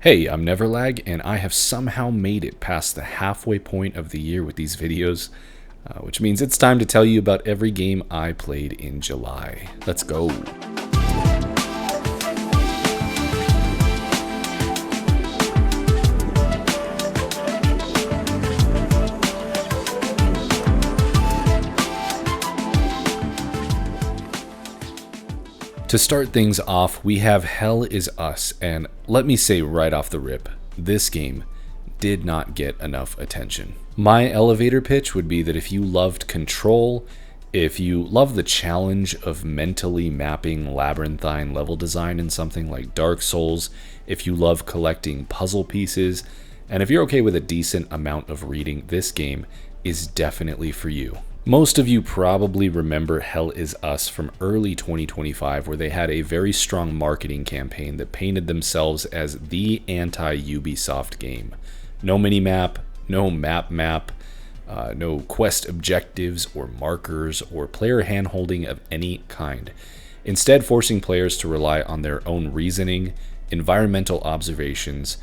Hey, I'm NeverLag, and I have somehow made it past the halfway point of the year with these videos, which means it's time to tell you about every game I played in July. Let's go. To start things off, we have Hell Is Us, and let me say right off the rip, this game did not get enough attention. My elevator pitch would be that if you loved Control, if you love the challenge of mentally mapping labyrinthine level design in something like Dark Souls, if you love collecting puzzle pieces, and if you're okay with a decent amount of reading, this game is definitely for you. Most of you probably remember Hell Is Us from early 2025, where they had a very strong marketing campaign that painted themselves as the anti-Ubisoft game. No minimap, no map, no quest objectives or markers or player handholding of any kind. Instead, forcing players to rely on their own reasoning, environmental observations,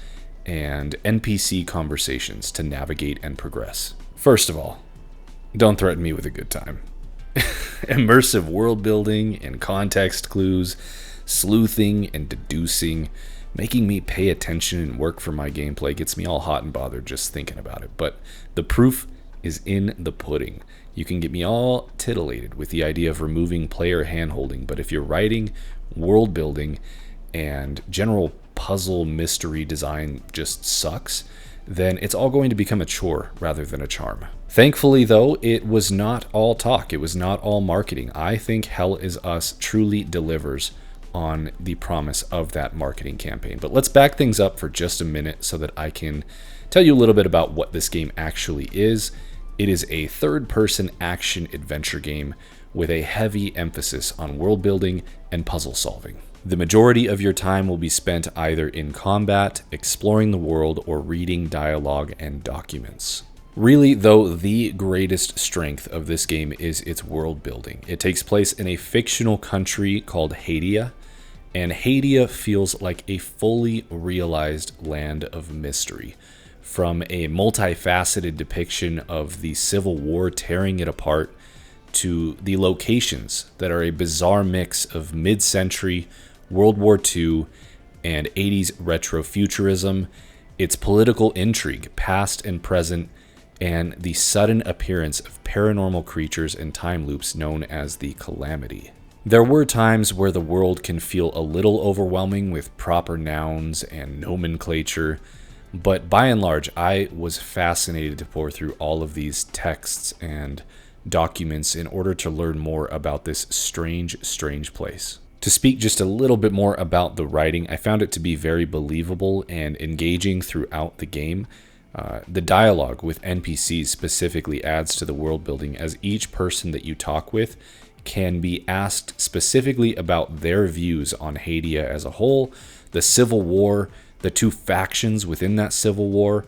and NPC conversations to navigate and progress. First of all, don't threaten me with a good time. Immersive world building and context clues, sleuthing and deducing, making me pay attention and work for my gameplay gets me all hot and bothered just thinking about it. But the proof is in the pudding. You can get me all titillated with the idea of removing player handholding, but if you're writing, world building, and general puzzle mystery design just sucks, then it's all going to become a chore rather than a charm. Thankfully, though, it was not all talk. It was not all marketing. I think Hell Is Us truly delivers on the promise of that marketing campaign. But let's back things up for just a minute so that I can tell you a little bit about what this game actually is. It is a third-person action-adventure game with a heavy emphasis on world building and puzzle solving. The majority of your time will be spent either in combat, exploring the world, or reading dialogue and documents. Really, though, the greatest strength of this game is its world building. It takes place in a fictional country called Hadia, and Hadia feels like a fully realized land of mystery. From a multifaceted depiction of the Civil War tearing it apart, to the locations that are a bizarre mix of mid-century, World War II, and 80s retrofuturism, its political intrigue, past and present, and the sudden appearance of paranormal creatures and time loops known as the Calamity. There were times where the world can feel a little overwhelming with proper nouns and nomenclature, but by and large, I was fascinated to pour through all of these texts and documents in order to learn more about this strange place. To speak just a little bit more about the writing, I found it to be very believable and engaging throughout the game. The dialogue with NPCs specifically adds to the world building, as each person that you talk with can be asked specifically about their views on Hadia as a whole, the Civil War, the two factions within that Civil War,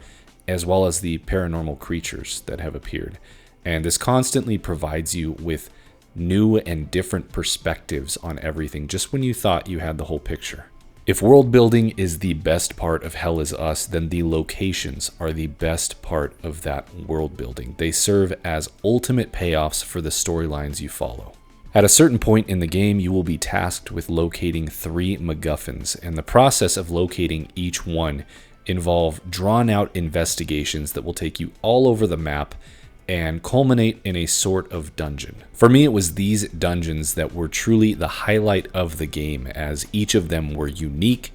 as well as the paranormal creatures that have appeared. And this constantly provides you with new and different perspectives on everything, just when you thought you had the whole picture. If world building is the best part of Hell Is Us, then the locations are the best part of that world building. They serve as ultimate payoffs for the storylines you follow. At a certain point in the game, you will be tasked with locating 3 MacGuffins, and the process of locating each one involve drawn-out investigations that will take you all over the map and culminate in a sort of dungeon. For me, it was these dungeons that were truly the highlight of the game, as each of them were unique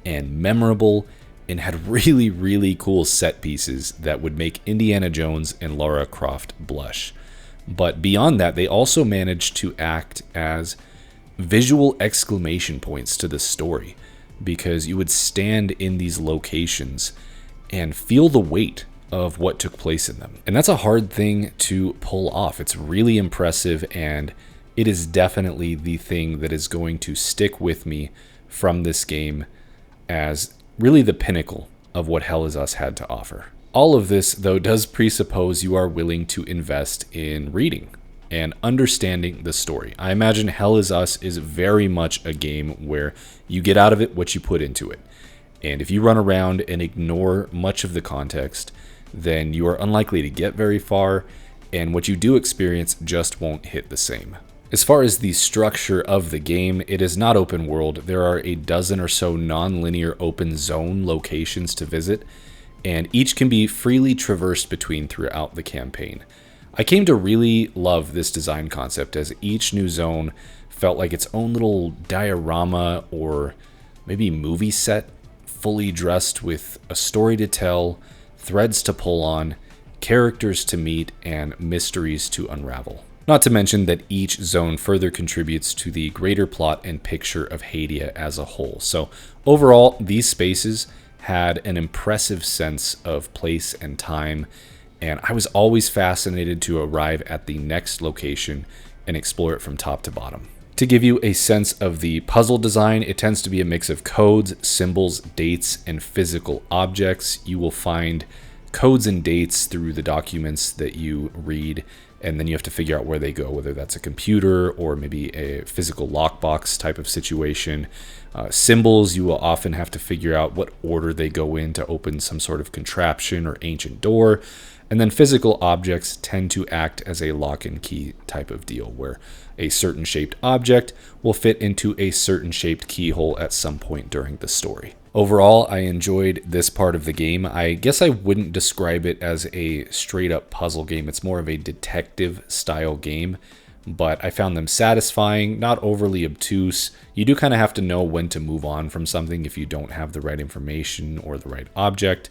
and memorable and had really cool set pieces that would make Indiana Jones and Lara Croft blush. But beyond that, they also managed to act as visual exclamation points to the story, because you would stand in these locations and feel the weight of what took place in them. And that's a hard thing to pull off. It's really impressive, and it is definitely the thing that is going to stick with me from this game as really the pinnacle of what Hell Is Us had to offer. All of this, though, does presuppose you are willing to invest in reading and understanding the story. I imagine Hell Is Us is very much a game where you get out of it what you put into it. And if you run around and ignore much of the context, then you are unlikely to get very far, and what you do experience just won't hit the same. As far as the structure of the game, it is not open world. There are a dozen or so non-linear open zone locations to visit, and each can be freely traversed between throughout the campaign. I came to really love this design concept, as each new zone felt like its own little diorama or maybe movie set, fully dressed with a story to tell, threads to pull on, characters to meet, and mysteries to unravel. Not to mention that each zone further contributes to the greater plot and picture of Hadia as a whole. So overall, these spaces had an impressive sense of place and time, and I was always fascinated to arrive at the next location and explore it from top to bottom. To give you a sense of the puzzle design, it tends to be a mix of codes, symbols, dates, and physical objects. You will find codes and dates through the documents that you read, and then you have to figure out where they go, whether that's a computer or maybe a physical lockbox type of situation. Symbols, you will often have to figure out what order they go in to open some sort of contraption or ancient door. And then physical objects tend to act as a lock and key type of deal, where a certain shaped object will fit into a certain shaped keyhole at some point during the story. Overall, I enjoyed this part of the game. I guess I wouldn't describe it as a straight up puzzle game. It's more of a detective style game, but I found them satisfying, not overly obtuse. You do kind of have to know when to move on from something if you don't have the right information or the right object.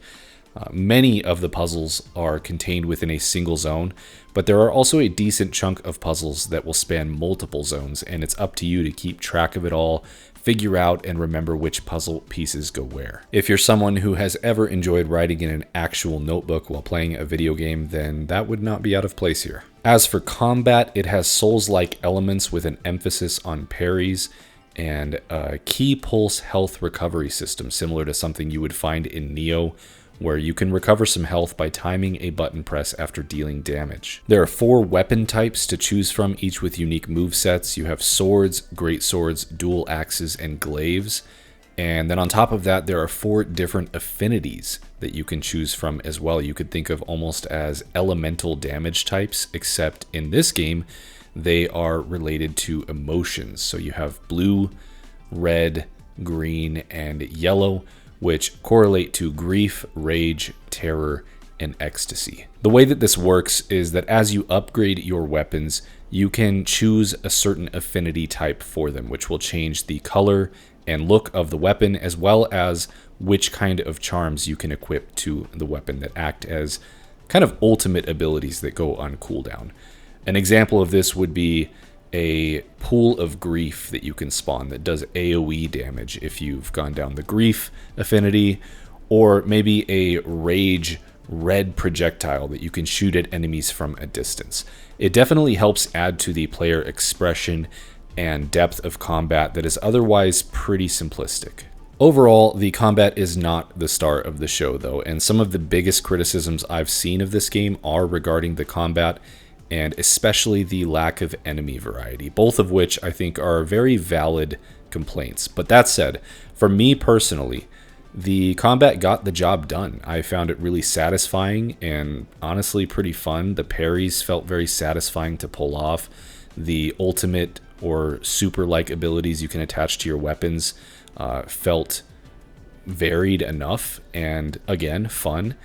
Many of the puzzles are contained within a single zone, but there are also a decent chunk of puzzles that will span multiple zones, and it's up to you to keep track of it all, figure out and remember which puzzle pieces go where. If you're someone who has ever enjoyed writing in an actual notebook while playing a video game, then that would not be out of place here. As for combat, it has Souls-like elements with an emphasis on parries and a key pulse health recovery system similar to something you would find in Neo, where you can recover some health by timing a button press after dealing damage. There are 4 weapon types to choose from, each with unique movesets. You have swords, great swords, dual axes, and glaives. And then on top of that, there are 4 different affinities that you can choose from as well. You could think of almost as elemental damage types, except in this game, they are related to emotions. So you have blue, red, green, and yellow, which correlate to grief, rage, terror, and ecstasy. The way that this works is that as you upgrade your weapons, you can choose a certain affinity type for them, which will change the color and look of the weapon, as well as which kind of charms you can equip to the weapon that act as kind of ultimate abilities that go on cooldown. An example of this would be a pool of grief that you can spawn that does AoE damage if you've gone down the grief affinity, or maybe a rage red projectile that you can shoot at enemies from a distance. It definitely helps add to the player expression and depth of combat that is otherwise pretty simplistic. Overall, the combat is not the star of the show though, and some of the biggest criticisms I've seen of this game are regarding the combat, and especially the lack of enemy variety, both of which I think are very valid complaints. But that said, for me personally, the combat got the job done. I found it really satisfying and honestly pretty fun. The parries felt very satisfying to pull off. The ultimate or super-like abilities you can attach to your weapons felt varied enough and, again, fun.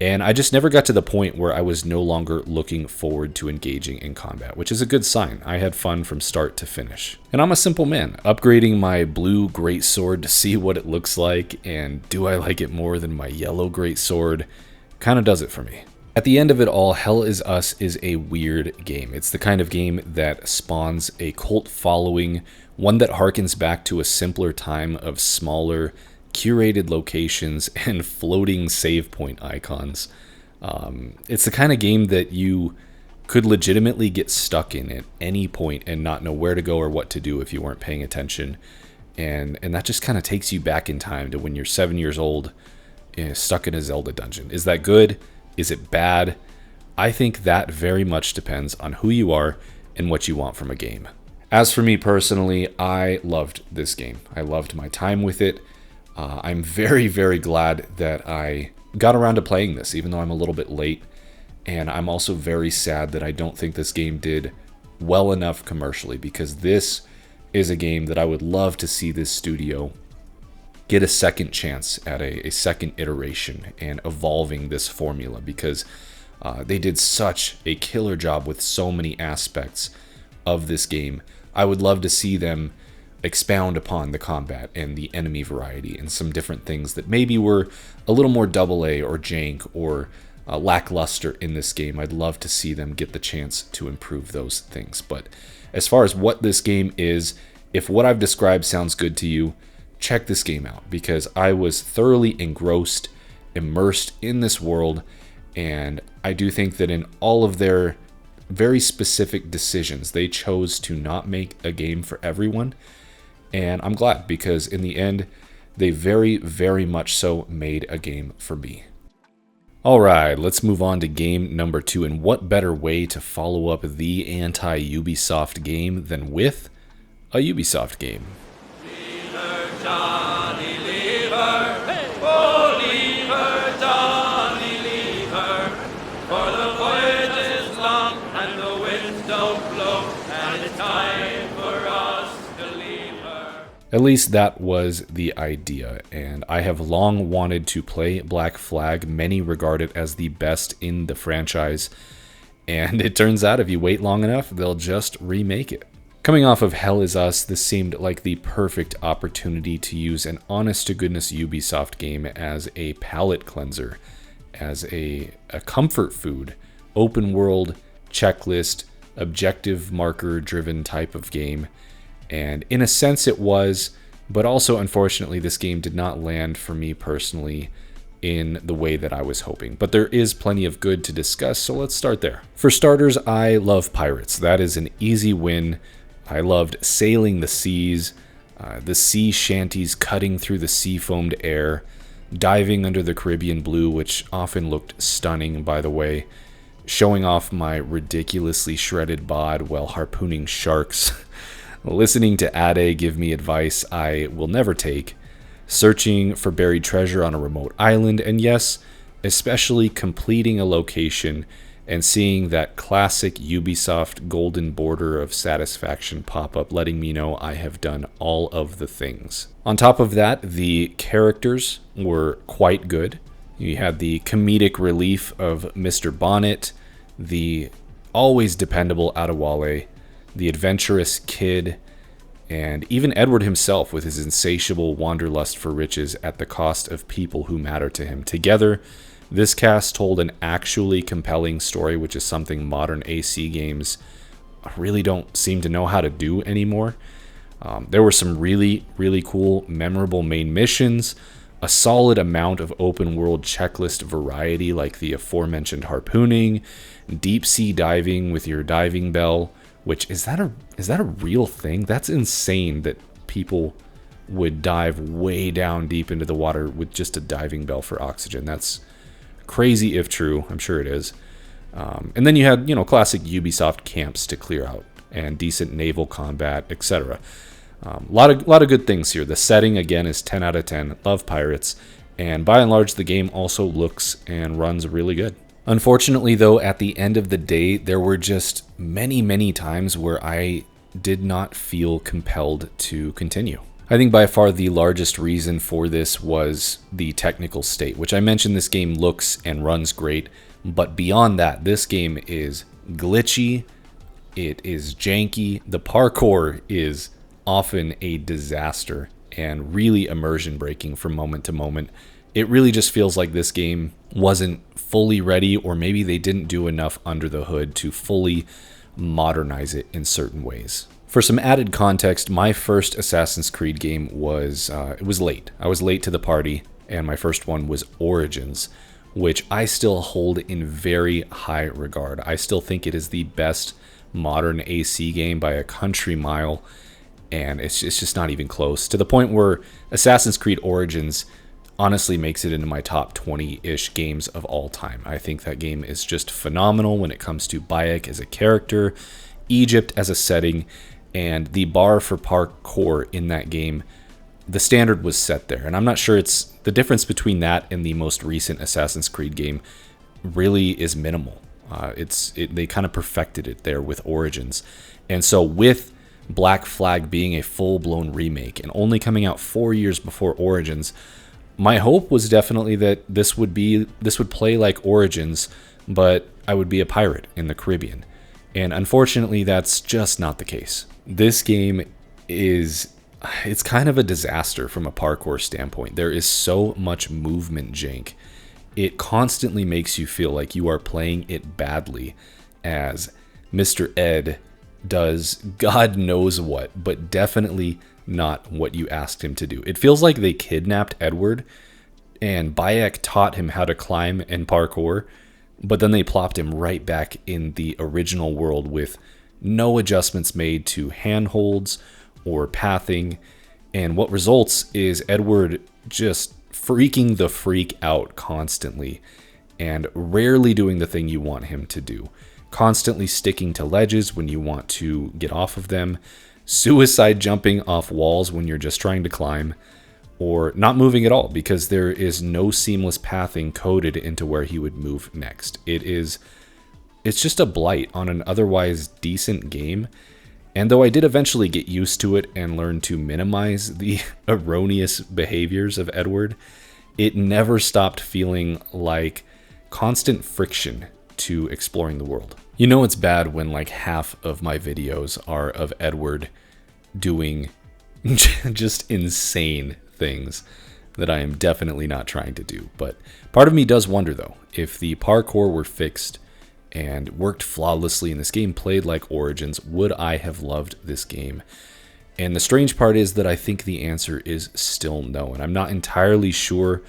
And I just never got to the point where I was no longer looking forward to engaging in combat, which is a good sign. I had fun from start to finish. And I'm a simple man. Upgrading my blue greatsword to see what it looks like, and do I like it more than my yellow greatsword, kind of does it for me. At the end of it all, Hell Is Us is a weird game. It's the kind of game that spawns a cult following, one that harkens back to a simpler time of smaller, curated locations and floating save point icons. It's the kind of game that you could legitimately get stuck in at any point and not know where to go or what to do if you weren't paying attention. And that just kind of takes you back in time to when you're 7 years old, stuck in a Zelda dungeon. Is that good? Is it bad? I think that very much depends on who you are and what you want from a game. As for me personally, I loved this game. I loved my time with it. I'm very, very glad that I got around to playing this, even though I'm a little bit late. And I'm also very sad that I don't think this game did well enough commercially, because this is a game that I would love to see this studio get a second chance at a second iteration and evolving this formula, because they did such a killer job with so many aspects of this game. I would love to see them expound upon the combat and the enemy variety and some different things that maybe were a little more AA or jank or lackluster in this game. I'd love to see them get the chance to improve those things. But as far as what this game is, if what I've described sounds good to you, check this game out, because I was thoroughly engrossed, immersed in this world, and I do think that in all of their very specific decisions, they chose to not make a game for everyone. And I'm glad, because in the end, they very, very much so made a game for me. All right, let's move on to game number 2. And what better way to follow up the anti-Ubisoft game than with a Ubisoft game? Lever, Johnny, lever, hey. Oh, lever, Johnny, lever, for the voyage is long and the winds don't blow, and it's time for us to leave her. At least that was the idea, and I have long wanted to play Black Flag. Many regard it as the best in the franchise, and it turns out if you wait long enough, they'll just remake it. Coming off of Hell Is Us, this seemed like the perfect opportunity to use an honest-to-goodness Ubisoft game as a palate cleanser, as a comfort food, open world, checklist, objective marker-driven type of game. And in a sense it was, but also unfortunately this game did not land for me personally in the way that I was hoping. But there is plenty of good to discuss, so let's start there. For starters, I love pirates. That is an easy win. I loved sailing the seas, the sea shanties cutting through the sea-foamed air, diving under the Caribbean blue, which often looked stunning, by the way, showing off my ridiculously shredded bod while harpooning sharks, listening to Ade give me advice I will never take, searching for buried treasure on a remote island, and yes, especially completing a location and seeing that classic Ubisoft golden border of satisfaction pop up, letting me know I have done all of the things. On top of that, the characters were quite good. You had the comedic relief of Mr. Bonnet, the always dependable Adewale, the adventurous Kid, and even Edward himself with his insatiable wanderlust for riches at the cost of people who matter to him. Together, this cast told an actually compelling story, which is something modern AC games really don't seem to know how to do anymore. There were some really, really cool, memorable main missions, a solid amount of open world checklist variety like the aforementioned harpooning, deep sea diving with your diving bell, which is that a real thing? That's insane that people would dive way down deep into the water with just a diving bell for oxygen. That's crazy if true. I'm sure it is. And then you had, classic Ubisoft camps to clear out and decent naval combat, etc. A lot of good things here. The setting, again, is 10 out of 10. Love pirates. And by and large, the game also looks and runs really good. Unfortunately, though, at the end of the day, there were just many, many times where I did not feel compelled to continue. I think by far the largest reason for this was the technical state, which I mentioned this game looks and runs great, but beyond that, this game is glitchy, it is janky, the parkour is often a disaster and really immersion breaking from moment to moment. It really just feels like this game wasn't fully ready, or maybe they didn't do enough under the hood to fully modernize it in certain ways. For some added context, my first Assassin's Creed game was late. I was late to the party, and my first one was Origins, which I still hold in very high regard. I still think it is the best modern AC game by a country mile, and it's just not even close, to the point where Assassin's Creed Origins honestly makes it into my top 20-ish games of all time. I think that game is just phenomenal when it comes to Bayek as a character, Egypt as a setting, and the bar for parkour in that game the standard was set there. And I'm not sure it's the difference between that and the most recent Assassin's Creed game really is minimal. They kind of perfected it there with Origins. And so with Black Flag being a full-blown remake and only coming out 4 years before Origins, my hope was definitely that this would play like Origins, but I would be a pirate in the Caribbean. And unfortunately, that's just not the case. This game it's kind of a disaster from a parkour standpoint. There is so much movement jank. It constantly makes you feel like you are playing it badly as Mr. Ed does God knows what, but definitely not what you asked him to do. It feels like they kidnapped Edward and Bayek taught him how to climb and parkour, but then they plopped him right back in the original world with no adjustments made to handholds or pathing, and what results is Edward just freaking the freak out constantly and rarely doing the thing you want him to do. Constantly sticking to ledges when you want to get off of them, suicide jumping off walls when you're just trying to climb, or not moving at all because there is no seamless pathing coded into where he would move next. It's just a blight on an otherwise decent game. And though I did eventually get used to it and learn to minimize the erroneous behaviors of Edward, it never stopped feeling like constant friction to exploring the world. You know it's bad when like half of my videos are of Edward doing just insane things that I am definitely not trying to do. But part of me does wonder though, if the parkour were fixed and worked flawlessly and this game played like Origins, would I have loved this game? And the strange part is that I think the answer is still no, and I'm not entirely sure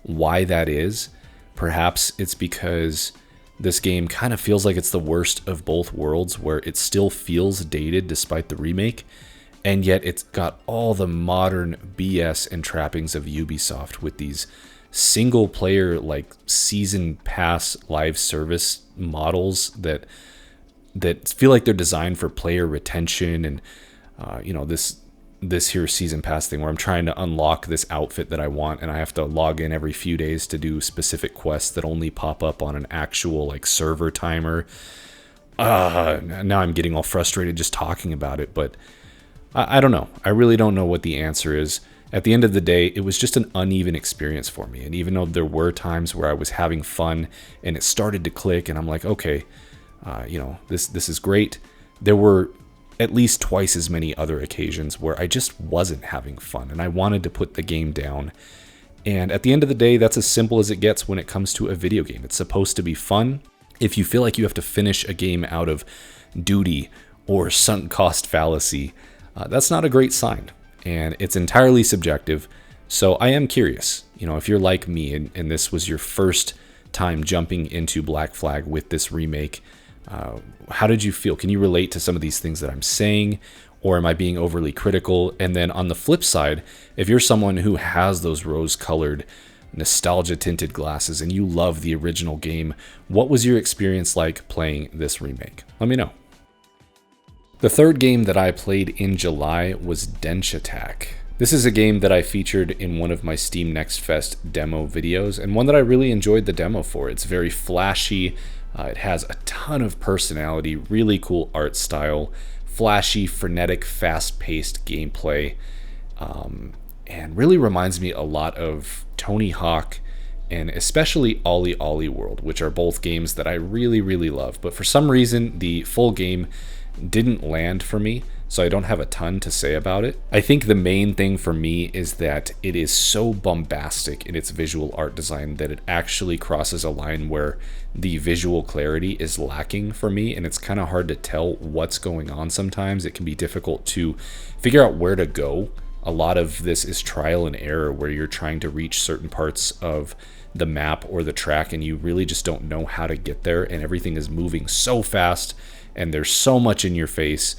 why that is. Perhaps it's because this game kind of feels like it's the worst of both worlds, where it still feels dated despite the remake, and yet it's got all the modern BS and trappings of Ubisoft with these single player like season pass live service models that feel like they're designed for player retention, and this here season pass thing where I'm trying to unlock this outfit that I want and I have to log in every few days to do specific quests that only pop up on an actual like server timer. Now I'm getting all frustrated just talking about it, but I don't know. I really don't know what the answer is. At the end of the day, it was just an uneven experience for me. And even though there were times where I was having fun and it started to click and I'm like, okay, this is great, there were at least twice as many other occasions where I just wasn't having fun and I wanted to put the game down. And at the end of the day, that's as simple as it gets when it comes to a video game. It's supposed to be fun. If you feel like you have to finish a game out of duty or sunk cost fallacy, that's not a great sign. And it's entirely subjective. So I am curious, if you're like me and this was your first time jumping into Black Flag with this remake, how did you feel? Can you relate to some of these things that I'm saying? Or am I being overly critical? And then on the flip side, if you're someone who has those rose-colored, nostalgia-tinted glasses and you love the original game, what was your experience like playing this remake? Let me know. The third game that I played in July was Denshattack. This is a game that I featured in one of my Steam Next Fest demo videos, and one that I really enjoyed the demo for. It's very flashy, it has a ton of personality, really cool art style, flashy, frenetic, fast-paced gameplay, and really reminds me a lot of Tony Hawk and especially Ollie Ollie World, which are both games that I really, really love. But for some reason, the full game didn't land for me, so I don't have a ton to say about it. I think the main thing for me is that it is so bombastic in its visual art design that it actually crosses a line where the visual clarity is lacking for me, and it's kind of hard to tell what's going on sometimes. It can be difficult to figure out where to go. A lot of this is trial and error where you're trying to reach certain parts of the map or the track and you really just don't know how to get there, and everything is moving so fast and there's so much in your face,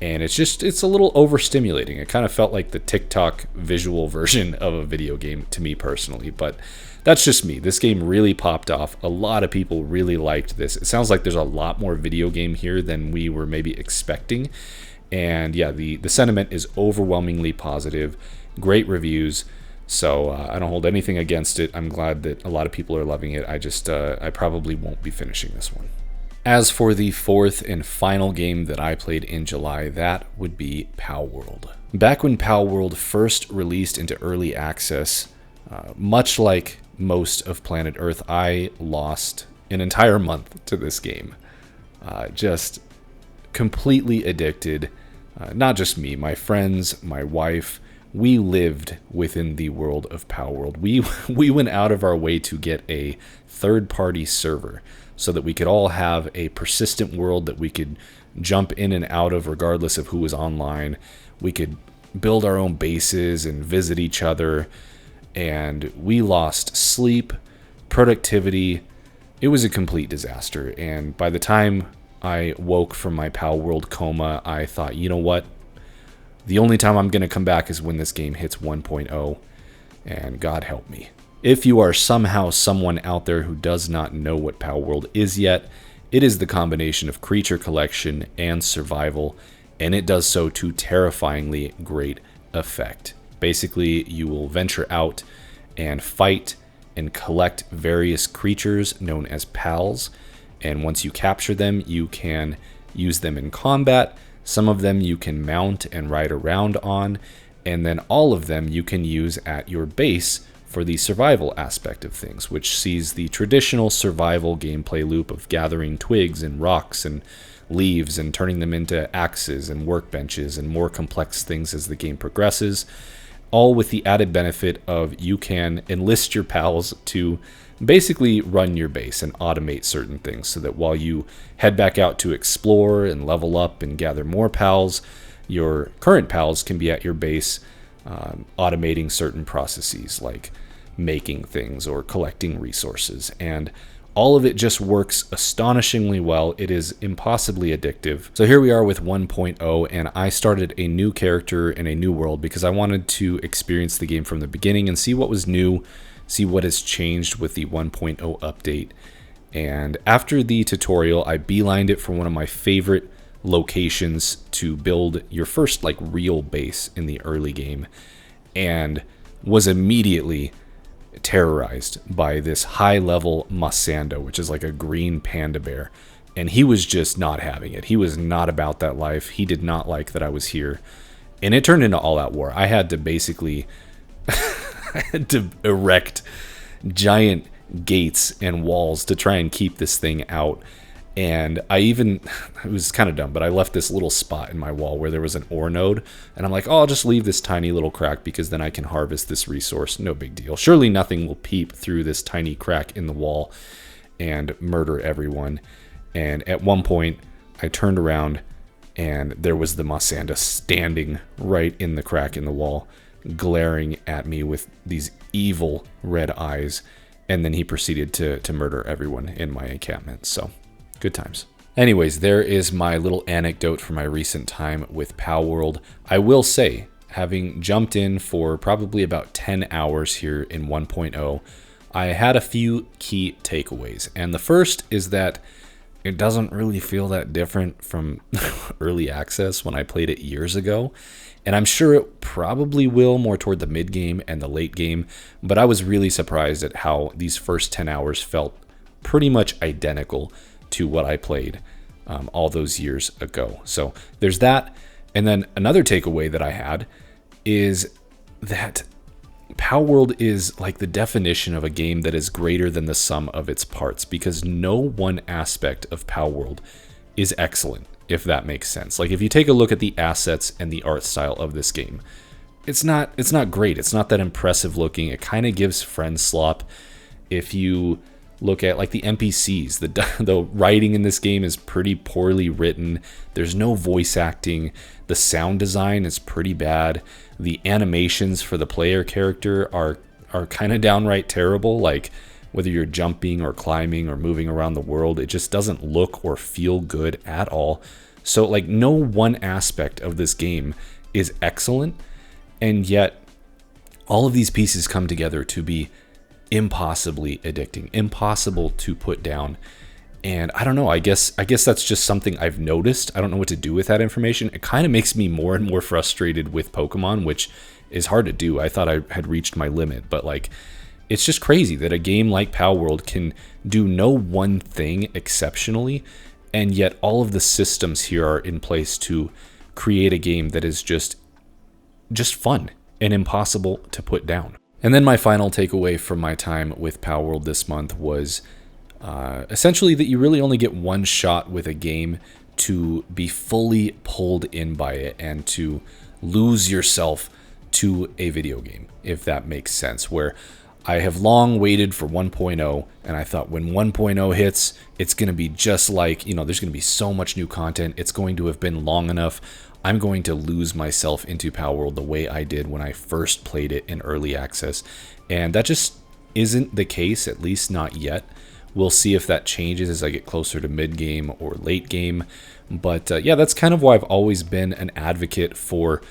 and it's a little overstimulating. It kind of felt like the TikTok visual version of a video game to me personally, but that's just me. This game really popped off. A lot of people really liked this. It sounds like there's a lot more video game here than we were maybe expecting. And yeah, the sentiment is overwhelmingly positive. great reviews. So I don't hold anything against it. I'm glad that a lot of people are loving it. I probably won't be finishing this one. As for the fourth and final game that I played in July, that would be Palworld. Back when Palworld first released into early access, much like most of Planet Earth, I lost an entire month to this game. Just completely addicted. Not just me, my friends, my wife. We lived within the world of Palworld. We went out of our way to get a third-party server so that we could all have a persistent world that we could jump in and out of regardless of who was online. We could build our own bases and visit each other, and we lost sleep, productivity. It was a complete disaster, and by the time I woke from my Palworld coma, I thought, you know what? The only time I'm going to come back is when this game hits 1.0, and God help me. If you are somehow someone out there who does not know what Palworld is yet, it is the combination of creature collection and survival, and it does so to terrifyingly great effect. Basically, you will venture out and fight and collect various creatures known as pals, and once you capture them, you can use them in combat. Some of them you can mount and ride around on, and then all of them you can use at your base for the survival aspect of things, which sees the traditional survival gameplay loop of gathering twigs and rocks and leaves and turning them into axes and workbenches and more complex things as the game progresses, all with the added benefit of you can enlist your pals to basically run your base and automate certain things so that while you head back out to explore and level up and gather more pals, your current pals can be at your base automating certain processes like making things or collecting resources, and all of it just works astonishingly well. It is impossibly addictive. So here we are with 1.0, and I started a new character in a new world because I wanted to experience the game from the beginning and see what was new, see what has changed with the 1.0 update. And after the tutorial, I beelined it for one of my favorite locations to build your first real base in the early game, and was immediately terrorized by this high-level Masando, which is like a green panda bear, and he was just not having it. He was not about that life. He did not like that I was here, and it turned into all-out war. I had to basically I had to erect giant gates and walls to try and keep this thing out. And it was kind of dumb, but I left this little spot in my wall where there was an ore node, and I'm like, oh, I'll just leave this tiny little crack because then I can harvest this resource. No big deal. Surely nothing will peep through this tiny crack in the wall and murder everyone. And at one point, I turned around, and there was the Masanda standing right in the crack in the wall, glaring at me with these evil red eyes, and then he proceeded to murder everyone in my encampment. So good times. Anyways, there is my little anecdote from my recent time with Palworld. I will say, having jumped in for probably about 10 hours here in 1.0, I had a few key takeaways. And the first is that it doesn't really feel that different from early access when I played it years ago. And I'm sure it probably will more toward the mid game and the late game, but I was really surprised at how these first 10 hours felt pretty much identical to what I played all those years ago. So there's that. And then another takeaway that I had is that Palworld is like the definition of a game that is greater than the sum of its parts, because no one aspect of Palworld is excellent, if that makes sense. Like if you take a look at the assets and the art style of this game, it's not great. It's not that impressive looking. It kind of gives friend slop. If you look at like the NPCs, the writing in this game is pretty poorly written. There's no voice acting. The sound design is pretty bad. The animations for the player character are kind of downright terrible. Like whether you're jumping or climbing or moving around the world, it just doesn't look or feel good at all. So like no one aspect of this game is excellent, and yet all of these pieces come together to be impossibly addicting, impossible to put down. And I don't know, I guess that's just something I've noticed. I don't know what to do with that information. It kind of makes me more and more frustrated with Pokemon, which is hard to do. I thought I had reached my limit, but like, it's just crazy that a game like Palworld can do no one thing exceptionally, and yet all of the systems here are in place to create a game that is just fun and impossible to put down. And then my final takeaway from my time with Palworld this month was essentially that you really only get one shot with a game to be fully pulled in by it and to lose yourself to a video game, if that makes sense. Where I have long waited for 1.0, and I thought when 1.0 hits, it's going to be just like, there's going to be so much new content. It's going to have been long enough. I'm going to lose myself into Palworld the way I did when I first played it in early access. And that just isn't the case, at least not yet. We'll see if that changes as I get closer to mid-game or late game. But yeah, that's kind of why I've always been an advocate for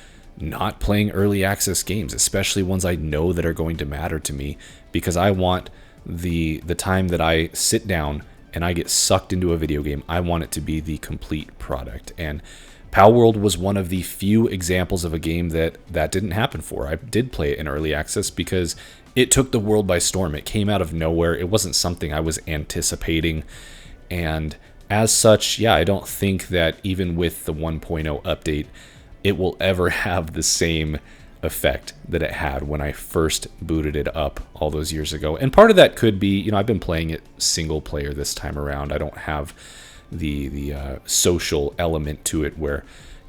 not playing early access games, especially ones I know that are going to matter to me, because I want the time that I sit down and I get sucked into a video game, I want it to be the complete product. And Palworld was one of the few examples of a game that didn't happen for. I did play it in early access because it took the world by storm. It came out of nowhere. It wasn't something I was anticipating. And as such, yeah, I don't think that even with the 1.0 update, it will ever have the same effect that it had when I first booted it up all those years ago. And part of that could be, I've been playing it single player this time around. I don't have the social element to it where,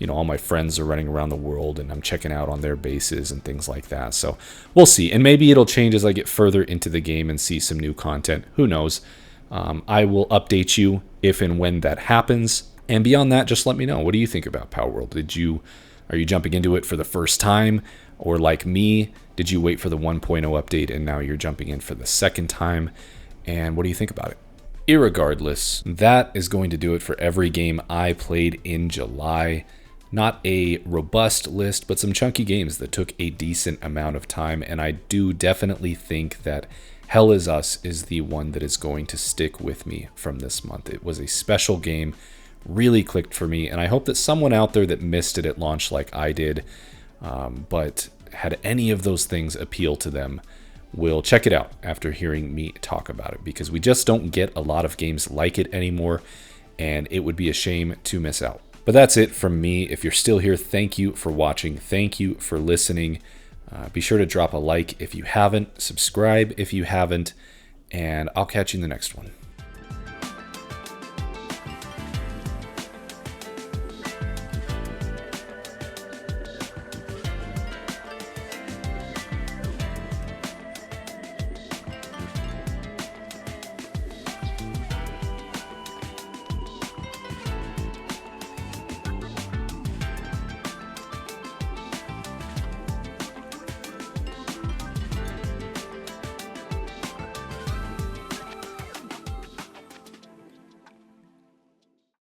all my friends are running around the world and I'm checking out on their bases and things like that. So we'll see. And maybe it'll change as I get further into the game and see some new content. Who knows? I will update you if and when that happens. And beyond that, just let me know. What do you think about Palworld? Are you jumping into it for the first time? Or like me, did you wait for the 1.0 update and now you're jumping in for the second time? And what do you think about it? Irregardless, that is going to do it for every game I played in July. Not a robust list, but some chunky games that took a decent amount of time. And I do definitely think that Hell Is Us is the one that is going to stick with me from this month. It was a special game, really clicked for me, and I hope that someone out there that missed it at launch like I did, but had any of those things appeal to them, will check it out after hearing me talk about it, because we just don't get a lot of games like it anymore, and it would be a shame to miss out. But that's it from me. If you're still here, thank you for watching. Thank you for listening. Be sure to drop a like if you haven't, subscribe if you haven't, and I'll catch you in the next one.